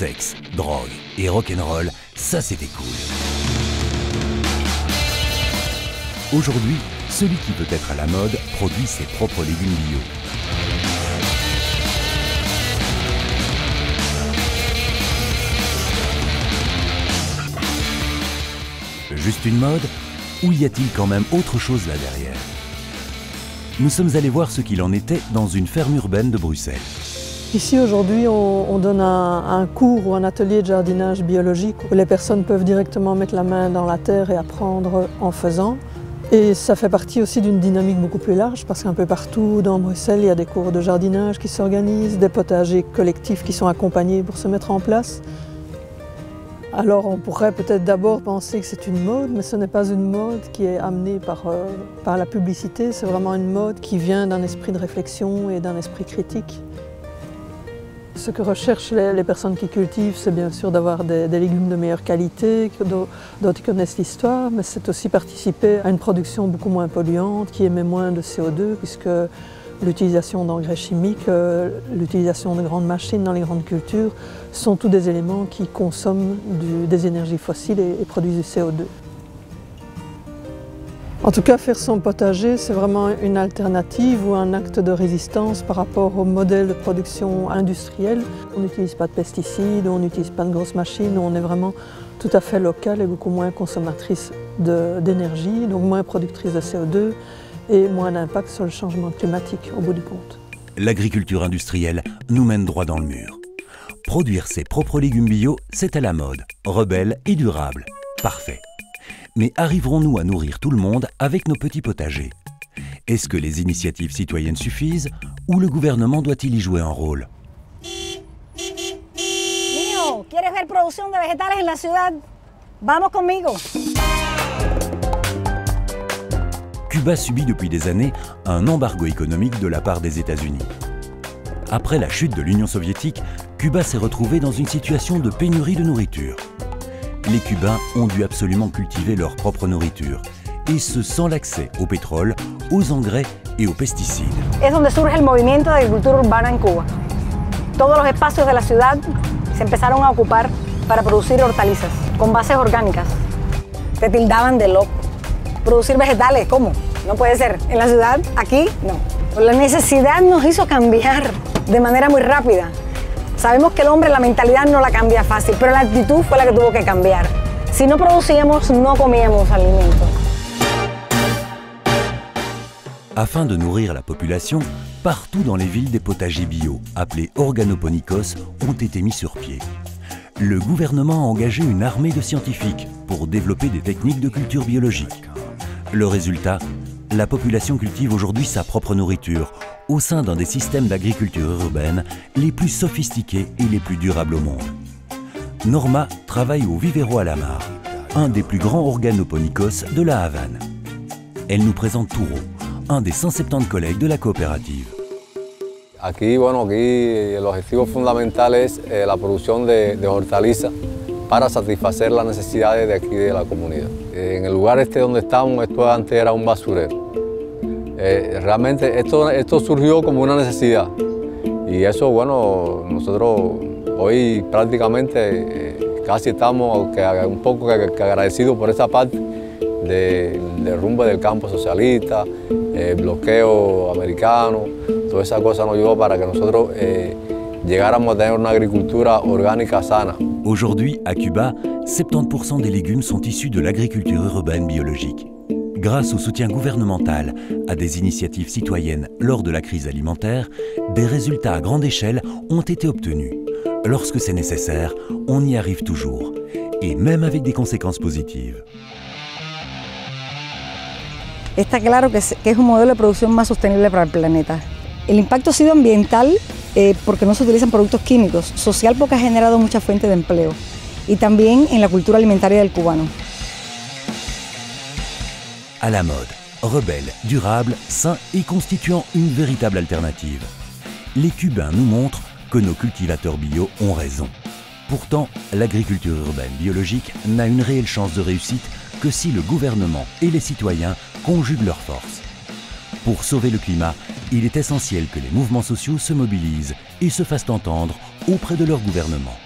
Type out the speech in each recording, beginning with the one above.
Sexe, drogue et rock'n'roll, ça c'était cool. Aujourd'hui, celui qui veut être à la mode produit ses propres légumes bio. Juste une mode? Ou y a-t-il quand même autre chose là derrière? Nous sommes allés voir ce qu'il en était dans une ferme urbaine de Bruxelles. Ici aujourd'hui on donne un cours ou un atelier de jardinage biologique où les personnes peuvent directement mettre la main dans la terre et apprendre en faisant. Et ça fait partie aussi d'une dynamique beaucoup plus large parce qu'un peu partout dans Bruxelles il y a des cours de jardinage qui s'organisent, des potagers collectifs qui sont accompagnés pour se mettre en place. Alors on pourrait peut-être d'abord penser que c'est une mode, mais ce n'est pas une mode qui est amenée par la publicité, c'est vraiment une mode qui vient d'un esprit de réflexion et d'un esprit critique. Ce que recherchent les personnes qui cultivent, c'est bien sûr d'avoir des légumes de meilleure qualité, dont ils connaissent l'histoire, mais c'est aussi participer à une production beaucoup moins polluante, qui émet moins de CO2, puisque l'utilisation d'engrais chimiques, l'utilisation de grandes machines dans les grandes cultures sont tous des éléments qui consomment des énergies fossiles et produisent du CO2. En tout cas, faire son potager, c'est vraiment une alternative ou un acte de résistance par rapport au modèle de production industrielle. On n'utilise pas de pesticides, on n'utilise pas de grosses machines, on est vraiment tout à fait local et beaucoup moins consommatrice d'énergie, donc moins productrice de CO2 et moins d'impact sur le changement climatique au bout du compte. L'agriculture industrielle nous mène droit dans le mur. Produire ses propres légumes bio, c'est à la mode, rebelle et durable. Parfait. Mais arriverons-nous à nourrir tout le monde avec nos petits potagers? Est-ce que les initiatives citoyennes suffisent ou le gouvernement doit-il y jouer un rôle? Niño, ¿quieres ver producción de vegetales en la ciudad? Vamos conmigo. Cuba subit depuis des années un embargo économique de la part des États-Unis. Après la chute de l'Union soviétique, Cuba s'est retrouvé dans une situation de pénurie de nourriture. Les Cubains ont dû absolument cultiver leur propre nourriture, et ce sans l'accès au pétrole, aux engrais et aux pesticides. Es donde surge el movimiento de agricultura urbana en Cuba. Todos los espacios de la ciudad se empezaron a ocupar para producir hortalizas con bases orgánicas. Te tildaban de loco. Producir vegetales, ¿cómo? No puede ser. En la ciudad, aquí, no. La necesidad nos hizo cambiar de manera muy rápida. Sabemos que el hombre la mentalidad no la cambia fácil, pero la actitud fue la que tuvo que cambiar. Si no producíamos, no comíamos alimentos. Afin de nourrir la population, partout dans les villes des potagers bio, appelés organoponikos, ont été mis sur pied. Le gouvernement a engagé une armée de scientifiques pour développer des techniques de culture biologique. Le résultat, la population cultive aujourd'hui sa propre nourriture au sein d'un des systèmes d'agriculture urbaine les plus sophistiqués et les plus durables au monde. Norma travaille au Vivero Alamar, un des plus grands organoponikos de la Havane. Elle nous présente Touro, un des 170 collègues de la coopérative. Aquí el objetivo fundamental es la producción de hortalizas para satisfacer las necesidades de aquí de la comunidad. En el lugar donde estamos, esto antes era un basurero. Realmente esto surgió como una necesidad y eso, nosotros hoy prácticamente casi estamos un poco agradecidos por esa parte del derrumbe del campo socialista, el bloqueo americano, toda esa cosa nos ayudó para que nosotros llegáramos a tener una agricultura orgánica sana. Aujourd'hui, à Cuba, 70% des légumes sont issus de l'agriculture urbaine biologique. Grâce au soutien gouvernemental, à des initiatives citoyennes lors de la crise alimentaire, des résultats à grande échelle ont été obtenus. Lorsque c'est nécessaire, on y arrive toujours, et même avec des conséquences positives. Está claro que es un modelo de producción más sostenible para el planeta. El impacto ha sido ambiental porque no se utilizan productos químicos, social porque ha generado muchas fuentes de empleo y también en la cultura alimentaria del cubano. À la mode, rebelle, durable, sain et constituant une véritable alternative. Les Cubains nous montrent que nos cultivateurs bio ont raison. Pourtant, l'agriculture urbaine biologique n'a une réelle chance de réussite que si le gouvernement et les citoyens conjuguent leurs forces. Pour sauver le climat, il est essentiel que les mouvements sociaux se mobilisent et se fassent entendre auprès de leur gouvernement.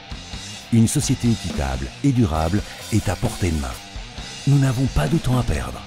Une société équitable et durable est à portée de main. Nous n'avons pas de temps à perdre.